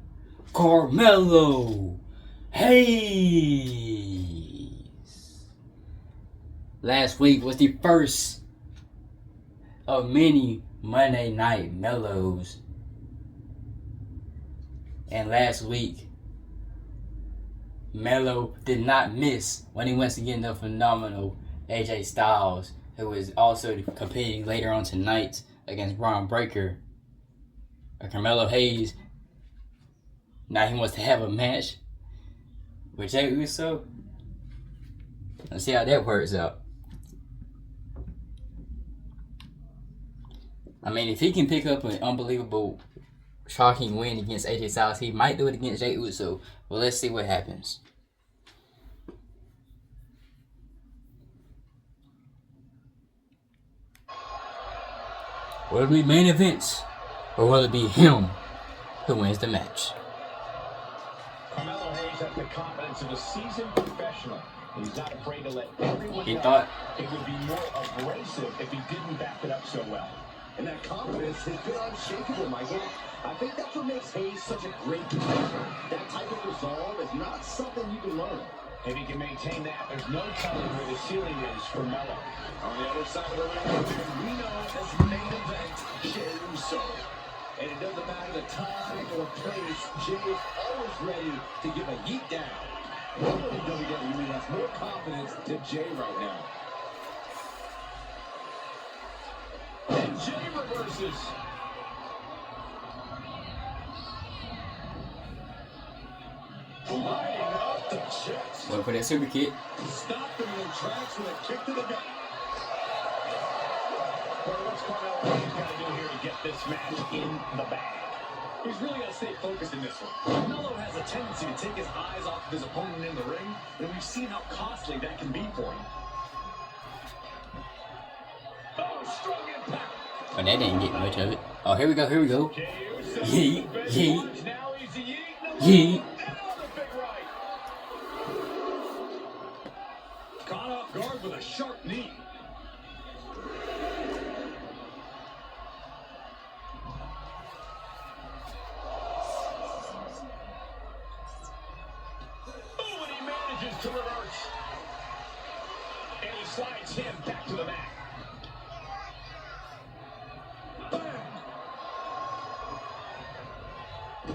Carmelo Hayes. Last week was the first of many Monday Night Mellows. And last week, Melo did not miss when he went against the phenomenal AJ Styles, who is also competing later on tonight against Braun Breaker. Carmelo Hayes, now he wants to have a match with Jey Uso. Let's see how that works out. I mean, if he can pick up an unbelievable, shocking win against AJ Styles, he might do it against Jey Uso. Well, let's see what happens. Will it be main events, or will it be him who wins the match? Carmelo Hayes has the confidence of a seasoned professional. He's not afraid to let everyone He know thought it would be more abrasive if he didn't back it up so well. And that confidence has been unshakable, Michael. I think that's what makes Hayes such a great competitor. That type of resolve is not something you can learn. If he can maintain that, there's no telling where the ceiling is for Melo. On the other side of the ring, we know as main event, Jey Uso. And it doesn't matter the time or place, Jey is always ready to give a yeet down. Nobody in WWE has more confidence than Jey right now. And Jey reverses. Wait for that super kick. Stopped him in their tracks with a kick to the gut. Well, what's Carmelo got to do here to get this match in the bag? He's really got to stay focused in this one. Carmelo has a tendency to take his eyes off of his opponent in the ring, and we've seen how costly that can be for him. Oh, strong impact. But that didn't get much of it. Oh, here we go, here we go. Yeet, yeet, yeet. Caught off guard with a sharp knee. Oh, and he manages to reverse. And he slides him back to the mat.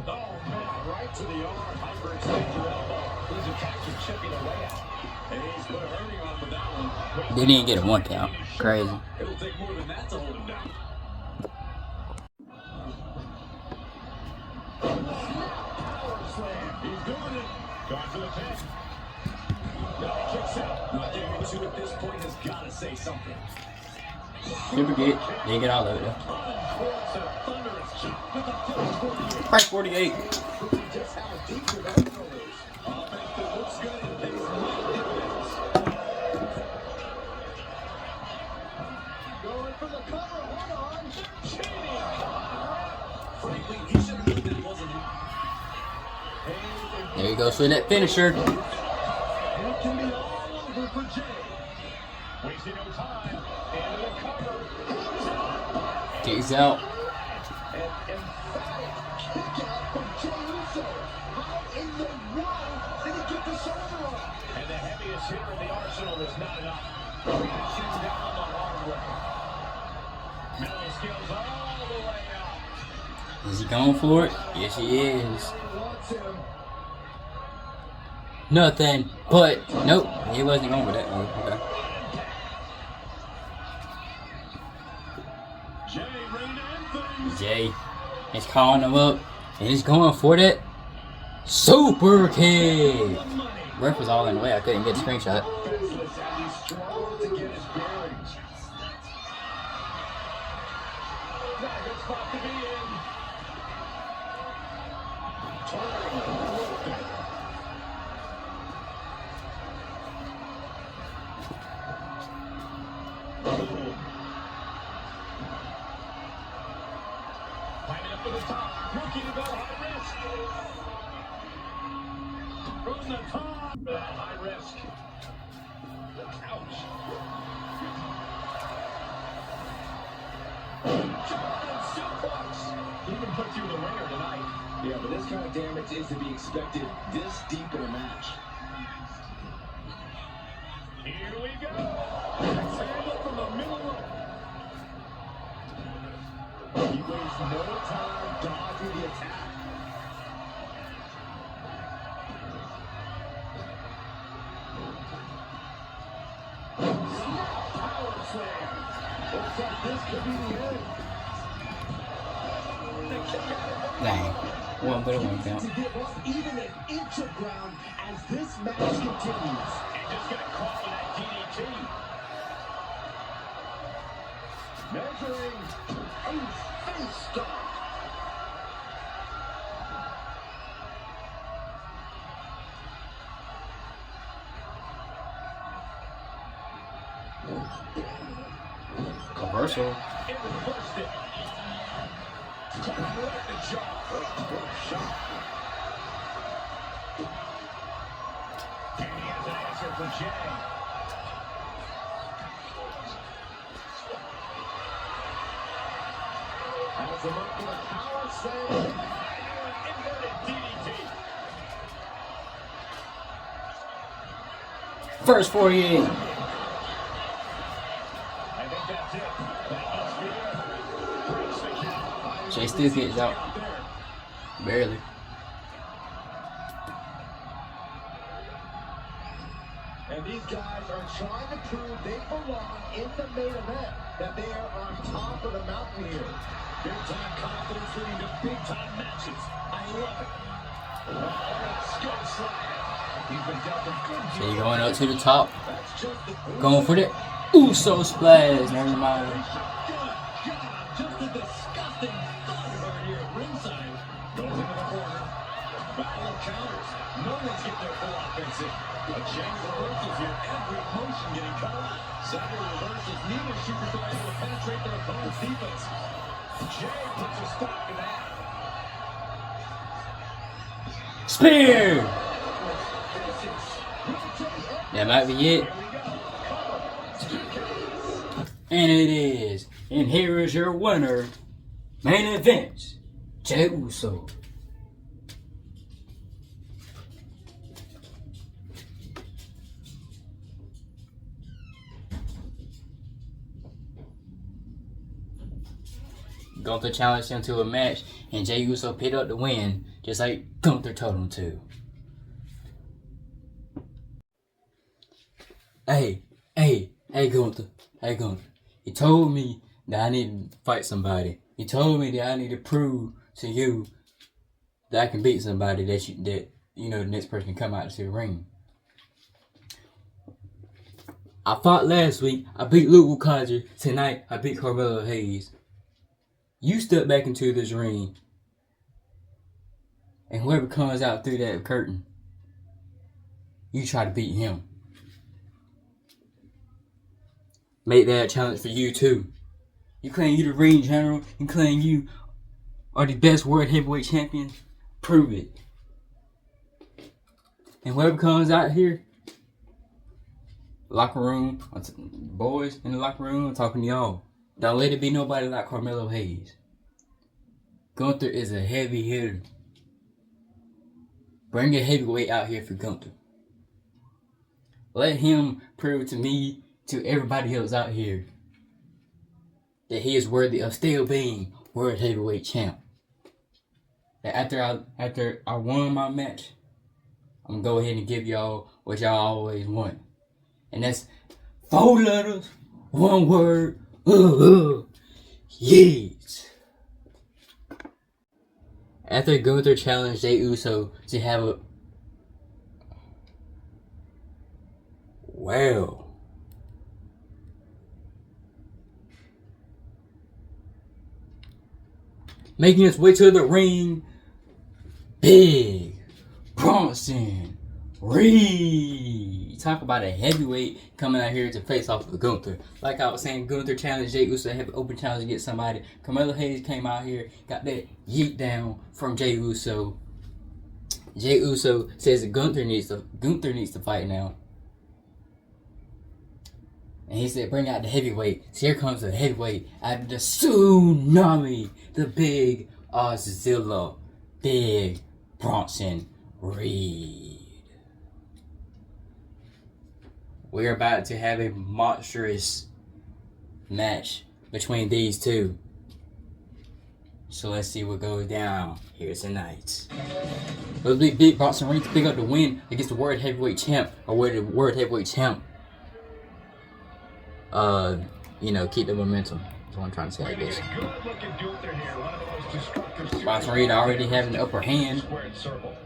Oh, man, right to the arm. Hyperextend your elbow. He's attacking, chipping away at. And he's put a hurting on with that one. They didn't get a 1 count. Crazy. It'll take more than that to hold him down. Power slam. He's doing it. Going for the pin. Now he kicks out. Not getting into at this point has got to say something. Super kick. Didn't get all of it though. Right, 48. Just how deep your elbow is. Offense that looks good and things like dividends. Going for the cover. Hold on. Frankly, he should have known that wasn't him. There you go, so that finisher. It can be all over for Jay. Wasting no time. Into the cover. Kicks out. And the heaviest hitter in the arsenal is not enough. Reactions down the hard way. Melo skills all the way out. Is he going for it? Yes, he is. Wants him. Nothing. But, nope. He wasn't going with that move. Okay. Jay, rein in things. Jay is calling him up. And he's going for that super kick. Ref was all in the way. I couldn't get a screenshot. Business as he struggled to get his bearings. Not a good spot to be in. Turning, Logan. Boom. Climbing up to the top. Rookie to go high risk. From the top. High risk. Ouch. German suplex. Even puts you in the ringer tonight. Yeah, but this kind of damage is to be expected this deep in a match. Here we go. Sandal from the middle rope. He wastes no time dodging the attack. Power slam. Looks like this could be the end. Dang. One better 1 count. To give up even an inch of ground as this match continues. And just got caught with that DDT. Measuring a face stop. Reversal. It reversed it. Right in the jaw. What a shot. And he has an answer for Jay. Has him up with a power slam. Inverted DDT. First 48. I think that's it. That must be it. Breaks the count. Jay still gets out. Barely. And these guys are trying to prove they belong in the main event, that they are on top of the mountain here. Big-time confidence leading to big-time matches. I love it. Oh, let's go slide. So you're going up to the top. Going for the Uso splash. Never mind. Just a disgusting thunderbird here at ringside. Goes into the corner. Battle of counters. No one's getting their full offense in. A chain of reversals here. Every motion getting cut off. Several reversals. Neither superstar able to penetrate their opponent's defense. Jay puts a stop to that. Spear! That might be it. And it is. And here is your winner. Main event. Jey Uso. Gunther challenged him to a match, and Jey Uso picked up the win, just like Gunther told him to. Hey, Gunther. Hey, Gunther. He told me that I need to fight somebody. He told me that I need to prove to you that I can beat somebody that the next person can come out to the ring. I fought last week. I beat Luke Wakaja. Tonight, I beat Carmelo Hayes. You step back into this ring, and whoever comes out through that curtain, you try to beat him. Make that a challenge for you too. You claim you the ring general. You claim you are the best world heavyweight champion. Prove it. And whoever comes out here, locker room, boys in the locker room, I'm talking to y'all. Don't let it be nobody like Carmelo Hayes. Gunther is a heavy hitter. Bring a heavyweight out here for Gunther. Let him prove to me, to everybody else out here, that he is worthy of still being world heavyweight champ. That after I won my match, I'm gonna go ahead and give y'all what y'all always want. And that's 4 letters, 1 word. Yeet. After Gunther challenged Jey Uso to have a making his way to the ring, Big Bronson Reed. Talk about a heavyweight coming out here to face off with Gunther. Like I was saying, Gunther challenged Jey Uso to have an open challenge to get somebody. Carmelo Hayes came out here, got that yeet down from Jey Uso. Jey Uso says that Gunther needs to fight now. And he said, bring out the heavyweight. So here comes the heavyweight out of the tsunami. The Big Auszilla. Big Bronson Reed. We're about to have a monstrous match between these two. So let's see what goes down here tonight. Will Big Bronson Reed to pick up the win against the World Heavyweight Champ, or where the World Heavyweight Champ keep the momentum. That's what I'm trying to say, I guess. Bronson Reed already having the upper hand,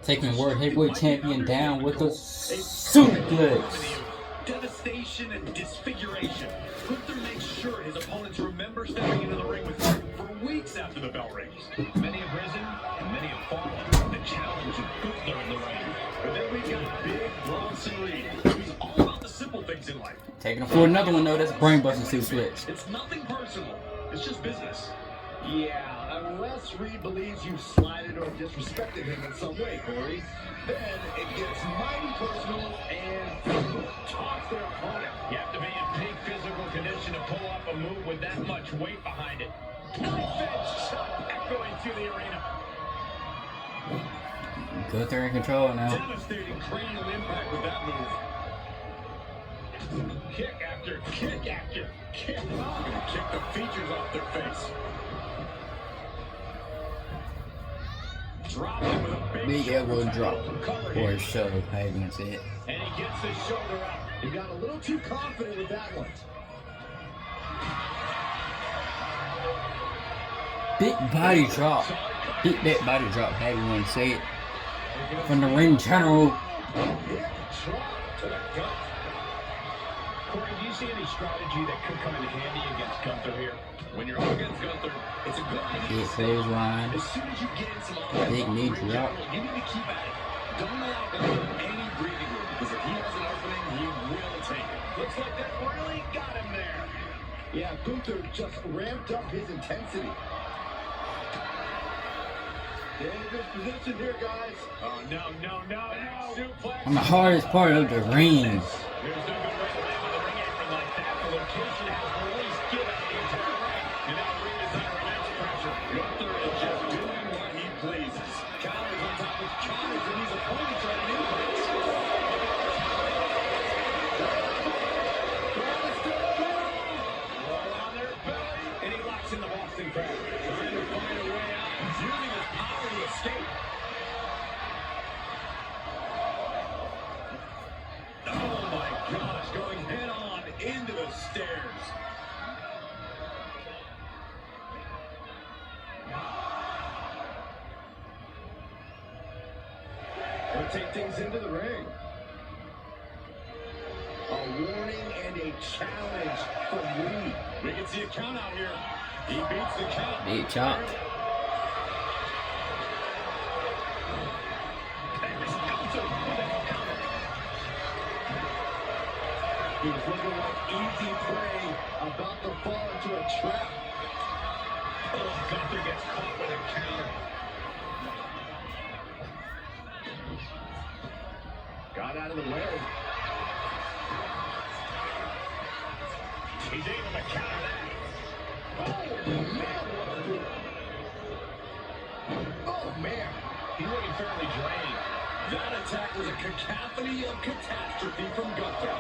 taking World Heavyweight Champion down with a suplex. Devastation and disfiguration. Gunther makes sure his opponents remember stepping into the ring with him for weeks after the bell rings. Many have risen and many have fallen. The challenge of Gunther in the ring. But then we've got Big Bronson Reed, who's all about the simple things in life. Taking him for another one though, that's brain busting suplex. It's nothing personal. It's just business. Yeah, unless Reed believes you slighted or disrespected him in some way, Corey, then it gets mighty personal and toss their opponent. You have to be in peak physical condition to pull off a move with that much weight behind it. Knife-edge shot echoing through the arena. Gunther in control now. Devastating cranial impact with that move. Kick after kick after kick. Gonna kick the features off their face. Drop him with a big elbow drop. Or shove, however you want to say it. And he gets his shoulder up. He got a little too confident with that one. Big body drop. Big that body drop, however you want to say it. From the ring general, Hip drop to the gut. Corey, do you see any strategy that could come in handy against Gunther here? When you're up against Gunther, it's a good idea. Big clothesline. As soon as you get in some offense, Big knee drop. you need to keep at it. Don't allow Gunther any breathing room, because if he has an opening, he will take it. Looks like that really got him there. Yeah, Gunther just ramped up his intensity. Dangerous position here, guys. Oh, no. Suplex. On the hardest part of the ring. There's no good way to land on the ring apron like that. The location has released given the entire ring. And now the ring is under immense pressure. Gunther is just doing what he pleases. Counters on top of counters, and these opponents are at an impasse. Roll on their belly, and he locks in the Boston Crab. Trying to find a way out, using his power to escape. Oh my gosh, going head on into the stairs. We'll take things into the ring. A warning and a challenge from Lee. We can see a count out here. He beats the count. Big chop. He was looking like easy prey, about to fall into a trap. Oh, Gunther gets caught with a counter. Got out of the way. He's able to counter that. Oh, man. He's looking fairly drained. That attack was a cacophony of catastrophe from Gunther.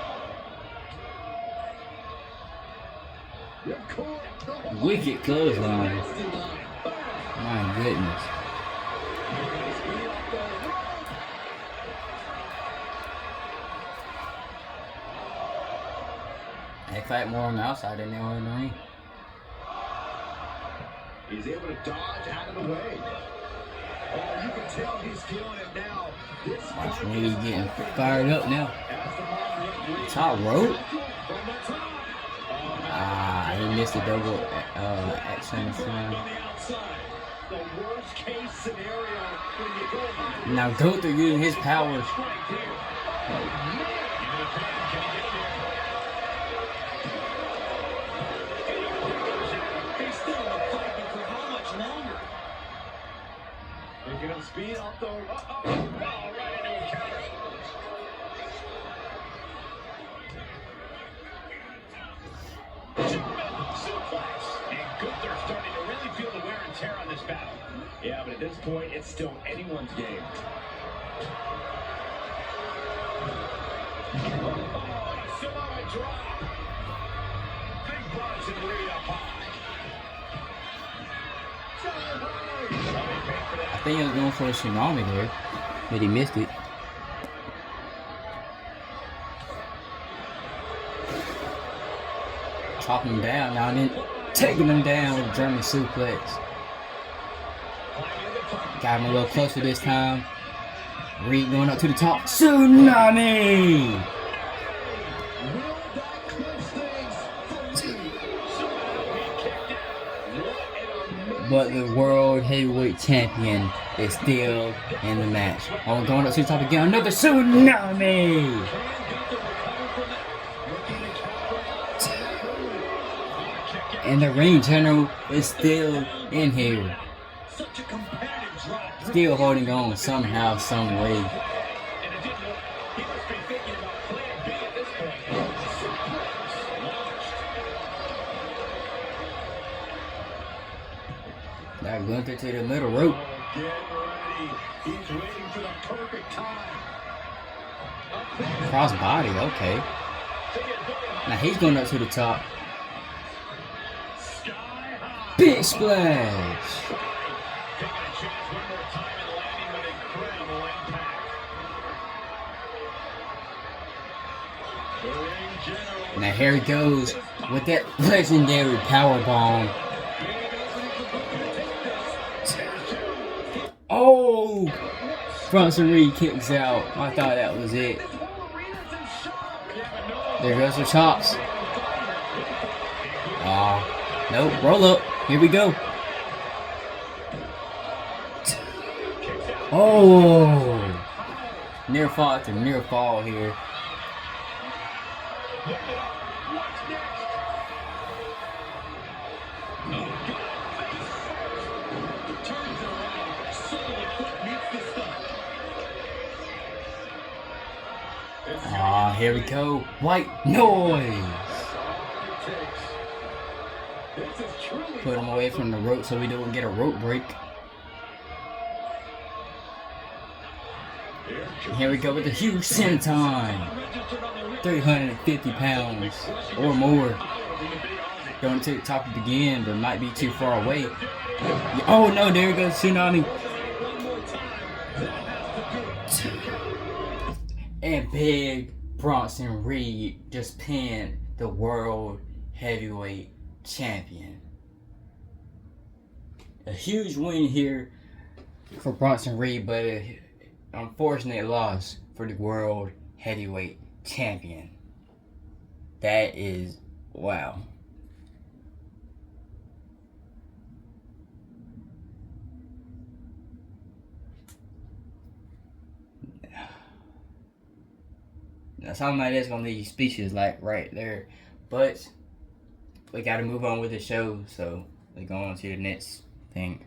Wicked clothesline. My goodness. They fight more on the outside than they are in the ring. He's able to dodge out of the way. Oh, you can tell he's feeling it now. Watch me getting fired up now. Top rope. Ah, he missed a double action. Now Gunther using his powers. Picking up speed off the right into a counter. Suplex. And Gunther starting to really feel the wear and tear on this battle. Yeah, but at this point, it's still anyone's game. Oh, Samoa drop. Big buzz and lead up high. I think he was going for a tsunami there, but he missed it. Chopping him down now and then taking him down with a German suplex. Got him a little closer this time. Reed going up to the top. Tsunami! But the World Heavyweight Champion is still in the match. Oh, going up to the top again. Another tsunami! And the ring general is still in here. Still holding on somehow, some way. Got Gunther to the middle rope. Get ready. He's waiting for the perfect time. Cross body, okay. Now he's going up to the top. Big splash. Taking a chance one more time and landing with incredible impact. The ring general. Now here he goes with that legendary powerbomb. Oh! Bronson Reed kicks out. I thought that was it. There goes the chops. Nope. Roll up. Here we go. Oh. Near fall after near fall here. Here we go. White noise. Put him away from the rope so we don't get a rope break. And here we go with the huge senton. 350 pounds or more. Going to the top of it again, but might be too far away. Oh no, there goes Tsunami. And big Bronson Reed just pinned the world heavyweight champion. A huge win here for Bronson Reed, but an unfortunate loss for the world heavyweight champion. That is wow. Now, something like that's gonna leave you speechless, like right there. But we gotta move on with the show, so we go on to the next thing.